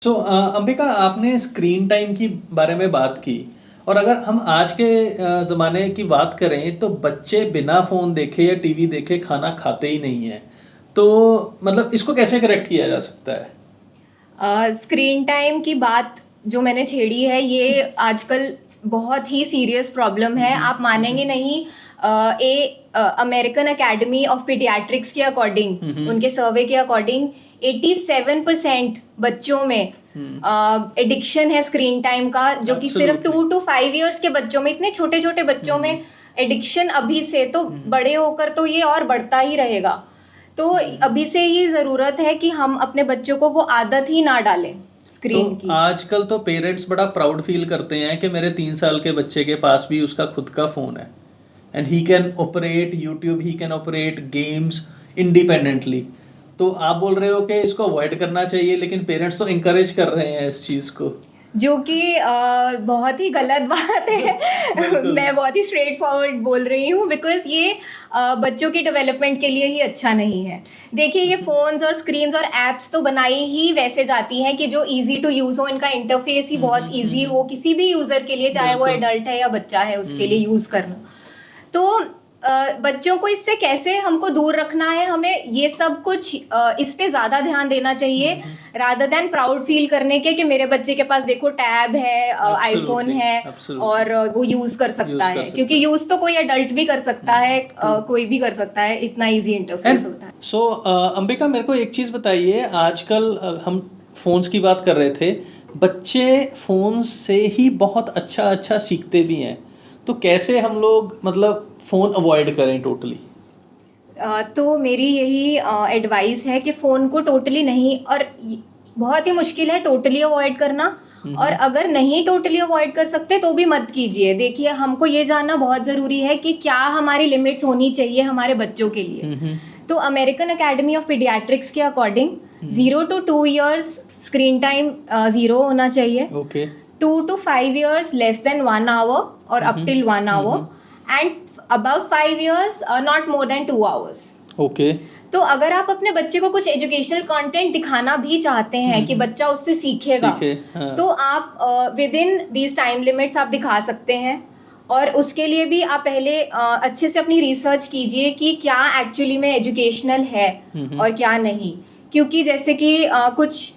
अंबिका, आपने screen time की बारे में बात की। और अगर हम आज के ज़माने की बात करें तो बच्चे बिना फ़ोन देखे या टीवी देखे खाना खाते ही नहीं है। तो मतलब इसको कैसे करेक्ट किया जा सकता है? स्क्रीन टाइम की बात जो मैंने छेड़ी है, ये आजकल बहुत ही सीरियस प्रॉब्लम है। आप मानेंगे नहीं। अमेरिकन एकेडमी ऑफ पीडियाट्रिक्स के अकॉर्डिंग, उनके सर्वे के अकॉर्डिंग 87% बच्चों में एडिक्शन है स्क्रीन टाइम का, जो कि सिर्फ 2 to 5 ईयर्स के बच्चों में, इतने छोटे छोटे बच्चों में एडिक्शन अभी से, तो बड़े होकर तो ये और बढ़ता ही रहेगा। तो अभी से ही जरूरत है कि हम अपने बच्चों को वो आदत ही ना डालें स्क्रीन की। आजकल तो पेरेंट्स बड़ा प्राउड फील करते हैं कि मेरे 3 साल के बच्चे के पास भी उसका खुद का फोन है and he can operate YouTube, he can operate games independently. तो आप बोल रहे हो कि इसको अवॉइड करना चाहिए, लेकिन पेरेंट्स तो इंकरेज कर रहे हैं इस चीज को, जो कि बहुत ही गलत बात है। मैं बहुत ही स्ट्रेट फॉरवर्ड बोल रही हूँ, बिकॉज ये बच्चों की डेवलपमेंट के लिए ही अच्छा नहीं है। देखिए, ये फोन्स और स्क्रीन्स और एप्स तो बनाई ही वैसे जाती हैं कि जो इजी टू यूज हो, इनका इंटरफेस ही बहुत इजी हो किसी भी यूजर के लिए, चाहे वो एडल्ट है या बच्चा है, उसके लिए यूज करना। तो बच्चों को इससे कैसे हमको दूर रखना है, हमें ये सब कुछ इस पे ज्यादा ध्यान देना चाहिए, रादर देन प्राउड फील करने के कि मेरे बच्चे के पास देखो टैब है, आईफोन है और वो यूज कर सकता है। क्योंकि यूज तो कोई एडल्ट भी कर सकता है, कोई भी कर सकता है, इतना इजी इंटरफेस होता है। अंबिका, मेरे को एक चीज बताइए। आजकल हम फोन्स की बात कर रहे थे, बच्चे फोन से ही बहुत अच्छा अच्छा सीखते भी हैं। तो कैसे हम लोग मतलब फोन अवॉइड करें टोटली? तो मेरी यही एडवाइस है कि फ़ोन को टोटली नहीं, और बहुत ही मुश्किल है टोटली अवॉइड करना, और अगर नहीं टोटली अवॉइड कर सकते तो भी मत कीजिए। देखिए, हमको ये जानना बहुत ज़रूरी है कि क्या हमारी लिमिट्स होनी चाहिए हमारे बच्चों के लिए। तो अमेरिकन एकेडमी ऑफ पीडियाट्रिक्स के according 0 to 2 years screen time 0 होना चाहिए। 2 to 5 years less than 1 hour और up till 1 hour, and above 5 years not more than 2 hours. Okay. तो अगर आप अपने बच्चे को कुछ एजुकेशनल कंटेंट दिखाना भी चाहते हैं कि बच्चा उससे सीखेगा, हाँ। तो आप with in these time limits आप दिखा सकते हैं। और उसके लिए भी आप पहले अच्छे से अपनी रिसर्च कीजिए कि क्या एक्चुअली में एजुकेशनल है और क्या नहीं। क्योंकि जैसे कि कुछ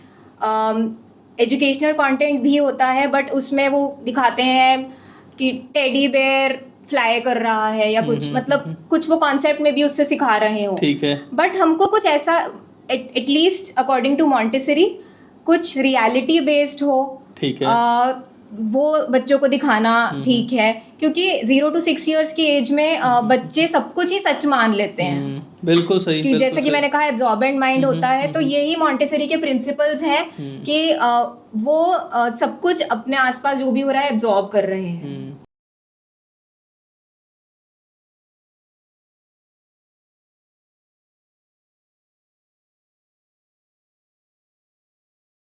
एजुकेशनल कंटेंट भी होता है, बट उसमें वो दिखाते हैं कि टेडी बेयर फ्लाई कर रहा है या कुछ, मतलब कुछ वो कॉन्सेप्ट में भी उससे सिखा रहे हो। ठीक है। बट हमको कुछ ऐसा एटलीस्ट अकॉर्डिंग टू मॉन्टेसरी कुछ रियलिटी बेस्ड हो। ठीक है। वो बच्चों को दिखाना ठीक है, क्योंकि 0 to 6 ईयर्स की एज में बच्चे सब कुछ ही सच मान लेते हैं। बिल्कुल सही। कि जैसे कि मैंने कहा, एब्जॉर्बेंट माइंड होता है, तो यही मॉन्टेसरी के प्रिंसिपल्स हैं कि वो सब कुछ अपने आसपास जो भी हो रहा है एब्जॉर्ब कर रहे हैं।